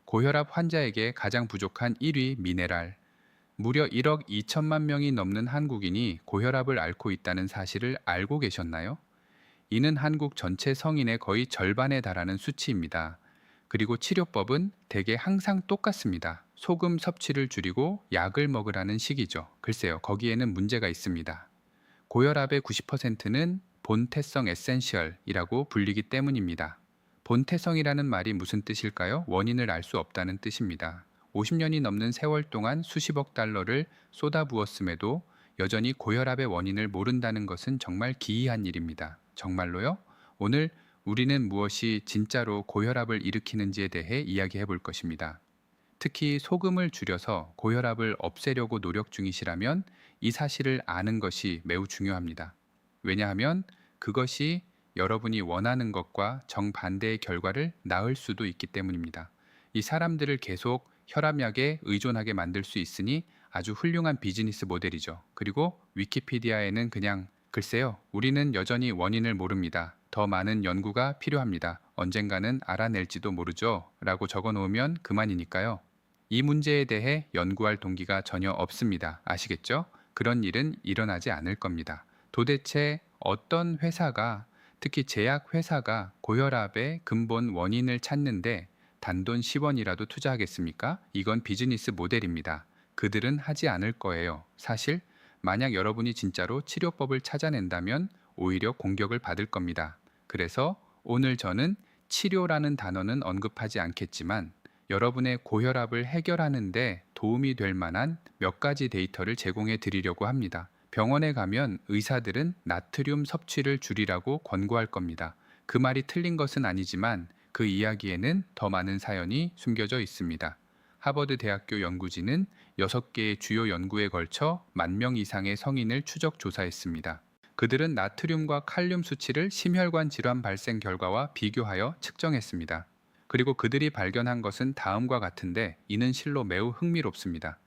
고혈압 환자에게 가장 부족한 1위 미네랄. 무려 1억 2천만 명이 넘는 한국인이 고혈압을 앓고 있다는 사실을 알고 계셨나요? 이는 한국 전체 성인의 거의 절반에 달하는 수치입니다. 그리고 치료법은 대개 항상 똑같습니다. 소금 섭취를 줄이고 약을 먹으라는 식이죠. 글쎄요, 거기에는 문제가 있습니다. 고혈압의 90%는 본태성 에센셜이라고 불리기 때문입니다. 본태성이라는 말이 무슨 뜻일까요? 원인을 알 수 없다는 뜻입니다. 50년이 넘는 세월 동안 수십억 달러를 쏟아부었음에도 여전히 고혈압의 원인을 모른다는 것은 정말 기이한 일입니다. 정말로요? 오늘 우리는 무엇이 진짜로 고혈압을 일으키는지에 대해 이야기해 볼 것입니다. 특히 소금을 줄여서 고혈압을 없애려고 노력 중이시라면 이 사실을 아는 것이 매우 중요합니다. 왜냐하면 그것이 여러분이 원하는 것과 정반대의 결과를 낳을 수도 있기 때문입니다. 이 사람들을 계속 혈압약에 의존하게 만들 수 있으니 아주 훌륭한 비즈니스 모델이죠. 그리고 위키피디아에는 그냥 글쎄요, 우리는 여전히 원인을 모릅니다. 더 많은 연구가 필요합니다. 언젠가는 알아낼지도 모르죠. 라고 적어 놓으면 그만이니까요. 이 문제에 대해 연구할 동기가 전혀 없습니다. 아시겠죠? 그런 일은 일어나지 않을 겁니다. 도대체 어떤 회사가, 특히 제약 회사가 고혈압의 근본 원인을 찾는데 단돈 10원이라도 투자하겠습니까? 이건 비즈니스 모델입니다. 그들은 하지 않을 거예요. 사실 만약 여러분이 진짜로 치료법을 찾아낸다면 오히려 공격을 받을 겁니다. 그래서 오늘 저는 치료라는 단어는 언급하지 않겠지만 여러분의 고혈압을 해결하는 데 도움이 될 만한 몇 가지 데이터를 제공해 드리려고 합니다. 병원에 가면 의사들은 나트륨 섭취를 줄이라고 권고할 겁니다. 그 말이 틀린 것은 아니지만 그 이야기에는 더 많은 사연이 숨겨져 있습니다. 하버드 대학교 연구진은 6개의 주요 연구에 걸쳐 10,000명 이상의 성인을 추적 조사했습니다. 그들은 나트륨과 칼륨 수치를 심혈관 질환 발생 결과와 비교하여 측정했습니다. 그리고 그들이 발견한 것은 다음과 같은데 이는 실로 매우 흥미롭습니다.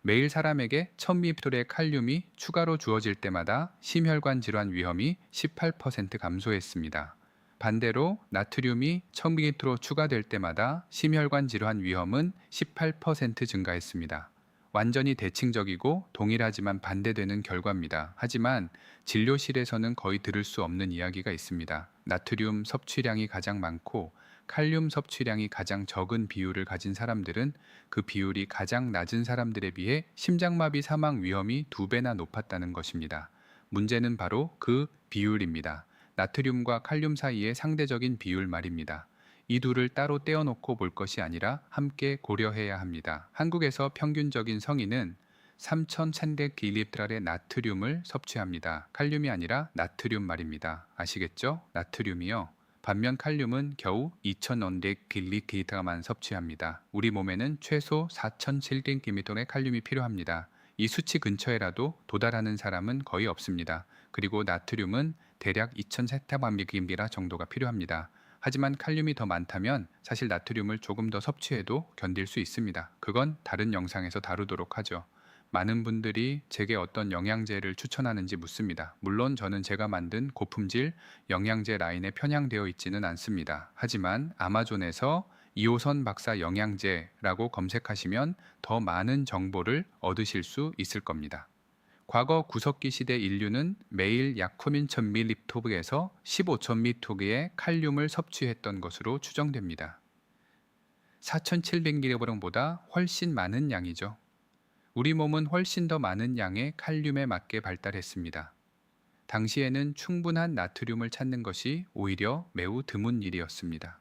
매일 사람에게 1000mg의 칼륨이 추가로 주어질 때마다 심혈관 질환 위험이 18% 감소했습니다. 반대로 나트륨이 1000mg로 추가될 때마다 심혈관 질환 위험은 18% 증가했습니다. 완전히 대칭적이고 동일하지만 반대되는 결과입니다. 하지만 진료실에서는 거의 들을 수 없는 이야기가 있습니다. 나트륨 섭취량이 가장 많고 칼륨 섭취량이 가장 적은 비율을 가진 사람들은 그 비율이 가장 낮은 사람들에 비해 심장마비 사망 위험이 2배나 높았다는 것입니다. 문제는 바로 그 비율입니다. 나트륨과 칼륨 사이의 상대적인 비율 말입니다. 이 둘을 따로 떼어놓고 볼 것이 아니라 함께 고려해야 합니다. 한국에서 평균적인 성인은 3,300mg의 나트륨을 섭취합니다. 칼륨이 아니라 나트륨 말입니다. 아시겠죠? 나트륨이요. 반면 칼륨은 겨우 2,500mg만 섭취합니다. 우리 몸에는 최소 4,700mg의 칼륨이 필요합니다. 이 수치 근처에라도 도달하는 사람은 거의 없습니다. 그리고 나트륨은 대략 2,400mg 정도가 필요합니다. 하지만 칼륨이 더 많다면 사실 나트륨을 조금 더 섭취해도 견딜 수 있습니다. 그건 다른 영상에서 다루도록 하죠. 많은 분들이 제게 어떤 영양제를 추천하는지 묻습니다. 물론 저는 제가 만든 고품질 영양제 라인에 편향되어 있지는 않습니다. 하지만 아마존에서 이호선 박사 영양제라고 검색하시면 더 많은 정보를 얻으실 수 있을 겁니다. 과거 구석기 시대 인류는 매일 약 9,000mg에서 15,000mg의 칼륨을 섭취했던 것으로 추정됩니다. 4,700mg보다 훨씬 많은 양이죠. 우리 몸은 훨씬 더 많은 양의 칼륨에 맞게 발달했습니다. 당시에는 충분한 나트륨을 찾는 것이 오히려 매우 드문 일이었습니다.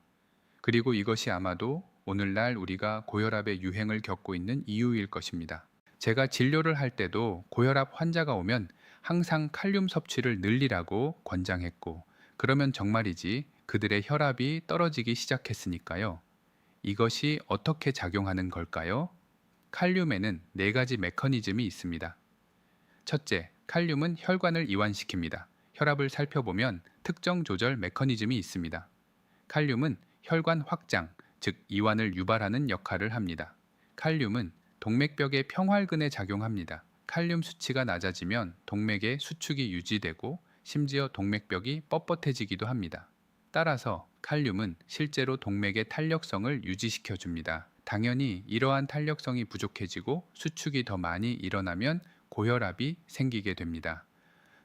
그리고 이것이 아마도 오늘날 우리가 고혈압의 유행을 겪고 있는 이유일 것입니다. 제가 진료를 할 때도 고혈압 환자가 오면 항상 칼륨 섭취를 늘리라고 권장했고, 그러면 정말이지 그들의 혈압이 떨어지기 시작했으니까요. 이것이 어떻게 작용하는 걸까요? 칼륨에는 4가지 메커니즘이 있습니다. 첫째, 칼륨은 혈관을 이완시킵니다. 혈압을 살펴보면 특정 조절 메커니즘이 있습니다. 칼륨은 혈관 확장, 즉 이완을 유발하는 역할을 합니다. 칼륨은 동맥벽의 평활근에 작용합니다. 칼륨 수치가 낮아지면 동맥의 수축이 유지되고 심지어 동맥벽이 뻣뻣해지기도 합니다. 따라서 칼륨은 실제로 동맥의 탄력성을 유지시켜 줍니다. 당연히 이러한 탄력성이 부족해지고 수축이 더 많이 일어나면 고혈압이 생기게 됩니다.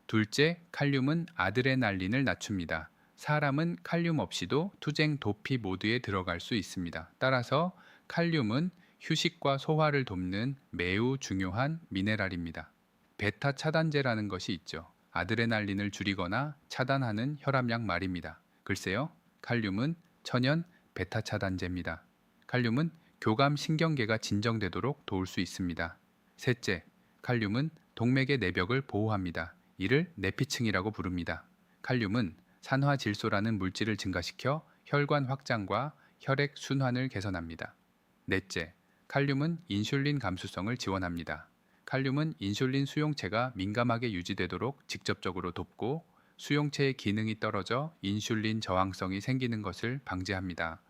둘째, 칼륨은 아드레날린을 낮춥니다. 사람은 칼륨 없이도 투쟁 도피 모드에 들어갈 수 있습니다. 따라서 칼륨은 휴식과 소화를 돕는 매우 중요한 미네랄입니다. 베타 차단제라는 것이 있죠. 아드레날린을 줄이거나 차단하는 혈압약 말입니다. 글쎄요, 칼륨은 천연 베타 차단제입니다. 칼륨은 교감 신경계가 진정되도록 도울 수 있습니다. 셋째, 칼륨은 동맥의 내벽을 보호합니다. 이를 내피층이라고 부릅니다. 칼륨은 산화질소라는 물질을 증가시켜 혈관 확장과 혈액 순환을 개선합니다. 넷째, 칼륨은 인슐린 감수성을 지원합니다. 칼륨은 인슐린 수용체가 민감하게 유지되도록 직접적으로 돕고 수용체의 기능이 떨어져 인슐린 저항성이 생기는 것을 방지합니다.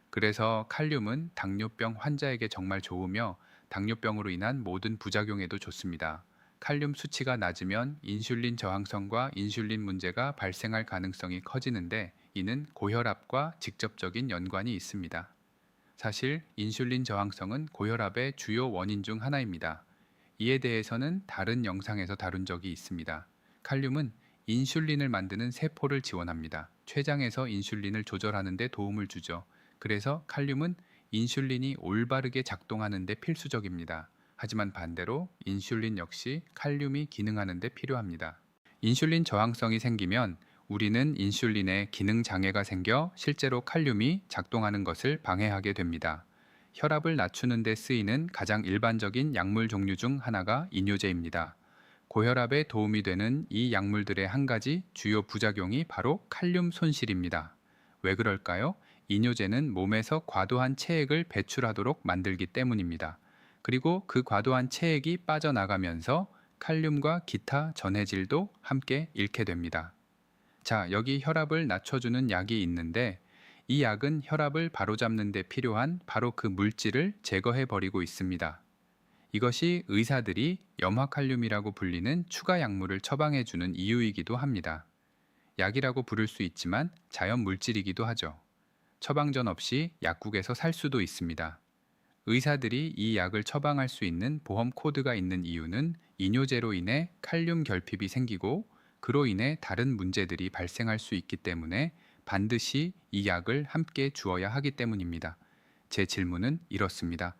그래서 칼륨은 당뇨병 환자에게 정말 좋으며 당뇨병으로 인한 모든 부작용에도 좋습니다. 칼륨 수치가 낮으면 인슐린 저항성과 인슐린 문제가 발생할 가능성이 커지는데 이는 고혈압과 직접적인 연관이 있습니다. 사실 인슐린 저항성은 고혈압의 주요 원인 중 하나입니다. 이에 대해서는 다른 영상에서 다룬 적이 있습니다. 칼륨은 인슐린을 만드는 세포를 지원합니다. 췌장에서 인슐린을 조절하는 데 도움을 주죠. 그래서 칼륨은 인슐린이 올바르게 작동하는 데 필수적입니다. 하지만 반대로 인슐린 역시 칼륨이 기능하는 데 필요합니다. 인슐린 저항성이 생기면 우리는 인슐린에 기능 장애가 생겨 실제로 칼륨이 작동하는 것을 방해하게 됩니다. 혈압을 낮추는 데 쓰이는 가장 일반적인 약물 종류 중 하나가 이뇨제입니다. 고혈압에 도움이 되는 이 약물들의 한 가지 주요 부작용이 바로 칼륨 손실입니다. 왜 그럴까요? 이뇨제는 몸에서 과도한 체액을 배출하도록 만들기 때문입니다. 그리고 그 과도한 체액이 빠져나가면서 칼륨과 기타 전해질도 함께 잃게 됩니다. 자, 여기 혈압을 낮춰주는 약이 있는데 이 약은 혈압을 바로잡는 데 필요한 바로 그 물질을 제거해 버리고 있습니다. 이것이 의사들이 염화칼륨이라고 불리는 추가 약물을 처방해 주는 이유이기도 합니다. 약이라고 부를 수 있지만 자연 물질이기도 하죠. 처방전 없이 약국에서 살 수도 있습니다. 의사들이 이 약을 처방할 수 있는 보험 코드가 있는 이유는 이뇨제로 인해 칼륨 결핍이 생기고 그로 인해 다른 문제들이 발생할 수 있기 때문에 반드시 이 약을 함께 주어야 하기 때문입니다. 제 질문은 이렇습니다.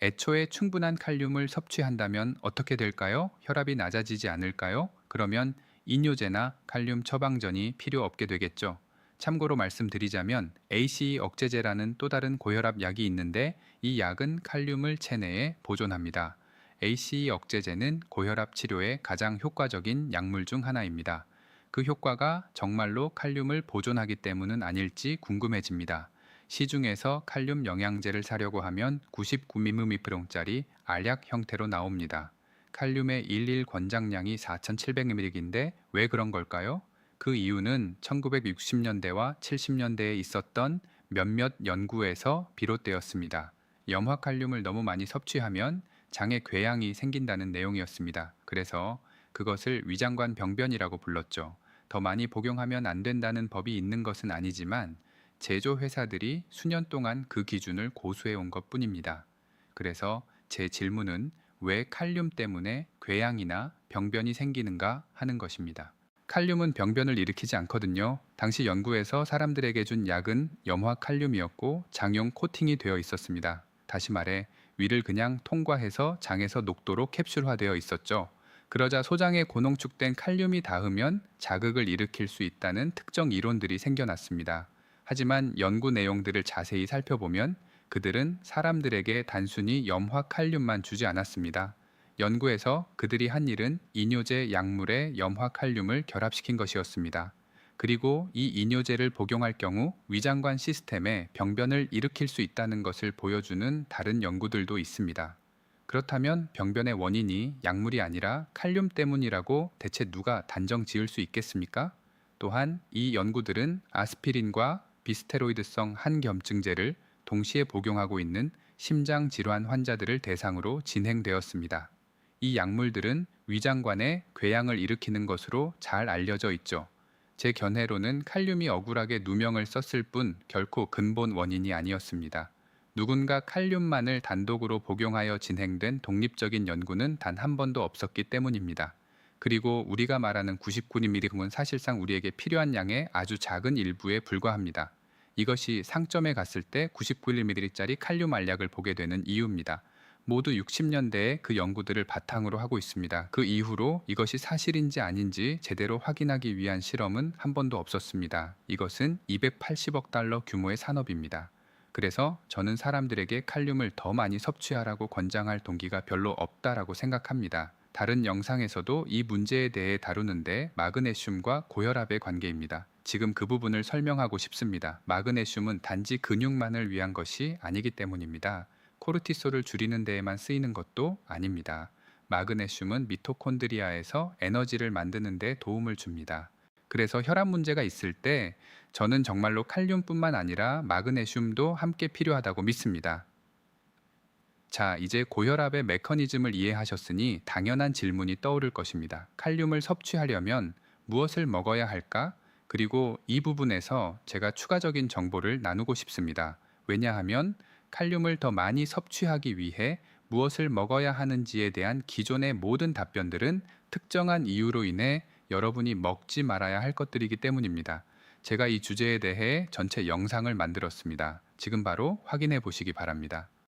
애초에 충분한 칼륨을 섭취한다면 어떻게 될까요? 혈압이 낮아지지 않을까요? 그러면 이뇨제나 칼륨 처방전이 필요 없게 되겠죠. 참고로 말씀드리자면 ACE 억제제라는 또 다른 고혈압 약이 있는데 이 약은 칼륨을 체내에 보존합니다. ACE 억제제는 고혈압 치료에 가장 효과적인 약물 중 하나입니다. 그 효과가 정말로 칼륨을 보존하기 때문은 아닐지 궁금해집니다. 시중에서 칼륨 영양제를 사려고 하면 99mg짜리 알약 형태로 나옵니다. 칼륨의 일일 권장량이 4700mg인데 왜 그런 걸까요? 그 이유는 1960년대와 70년대에 있었던 몇몇 연구에서 비롯되었습니다. 염화칼륨을 너무 많이 섭취하면 장에 궤양이 생긴다는 내용이었습니다. 그래서 그것을 위장관 병변이라고 불렀죠. 더 많이 복용하면 안 된다는 법이 있는 것은 아니지만 제조 회사들이 수년 동안 그 기준을 고수해 온 것뿐입니다. 그래서 제 질문은 왜 칼륨 때문에 궤양이나 병변이 생기는가 하는 것입니다. 칼륨은 병변을 일으키지 않거든요. 당시 연구에서 사람들에게 준 약은 염화칼륨이었고 장용 코팅이 되어 있었습니다. 다시 말해 위를 그냥 통과해서 장에서 녹도로 캡슐화되어 있었죠. 그러자 소장에 고농축된 칼륨이 닿으면 자극을 일으킬 수 있다는 특정 이론들이 생겨났습니다. 하지만 연구 내용들을 자세히 살펴보면 그들은 사람들에게 단순히 염화칼륨만 주지 않았습니다. 연구에서 그들이 한 일은 이뇨제 약물에 염화칼륨을 결합시킨 것이었습니다. 그리고 이 이뇨제를 복용할 경우 위장관 시스템에 병변을 일으킬 수 있다는 것을 보여주는 다른 연구들도 있습니다. 그렇다면 병변의 원인이 약물이 아니라 칼륨 때문이라고 대체 누가 단정 지을 수 있겠습니까? 또한 이 연구들은 아스피린과 비스테로이드성 한겸증제를 동시에 복용하고 있는 심장 질환 환자들을 대상으로 진행되었습니다. 이 약물들은 위장관에 궤양을 일으키는 것으로 잘 알려져 있죠. 제 견해로는 칼륨이 억울하게 누명을 썼을 뿐 결코 근본 원인이 아니었습니다. 누군가 칼륨만을 단독으로 복용하여 진행된 독립적인 연구는 단 한 번도 없었기 때문입니다. 그리고 우리가 말하는 99mg은 사실상 우리에게 필요한 양의 아주 작은 일부에 불과합니다. 이것이 상점에 갔을 때 99mg짜리 칼륨 알약을 보게 되는 이유입니다. 모두 60년대에 그 연구들을 바탕으로 하고 있습니다. 그 이후로 이것이 사실인지 아닌지 제대로 확인하기 위한 실험은 한 번도 없었습니다. 이것은 280억 달러 규모의 산업입니다. 그래서 저는 사람들에게 칼륨을 더 많이 섭취하라고 권장할 동기가 별로 없다라고 생각합니다. 다른 영상에서도 이 문제에 대해 다루는데 마그네슘과 고혈압의 관계입니다. 지금 그 부분을 설명하고 싶습니다. 마그네슘은 단지 근육만을 위한 것이 아니기 때문입니다. 코르티솔을 줄이는 데에만 쓰이는 것도 아닙니다. 마그네슘은 미토콘드리아에서 에너지를 만드는 데 도움을 줍니다. 그래서 혈압 문제가 있을 때 저는 정말로 칼륨뿐만 아니라 마그네슘도 함께 필요하다고 믿습니다. 자, 이제 고혈압의 메커니즘을 이해하셨으니 당연한 질문이 떠오를 것입니다. 칼륨을 섭취하려면 무엇을 먹어야 할까? 그리고 이 부분에서 제가 추가적인 정보를 나누고 싶습니다. 왜냐하면 칼륨을 더 많이 섭취하기 위해 무엇을 먹어야 하는지에 대한 기존의 모든 답변들은 특정한 이유로 인해 여러분이 먹지 말아야 할 것들이기 때문입니다. 제가 이 주제에 대해 전체 영상을 만들었습니다. 지금 바로 확인해 보시기 바랍니다.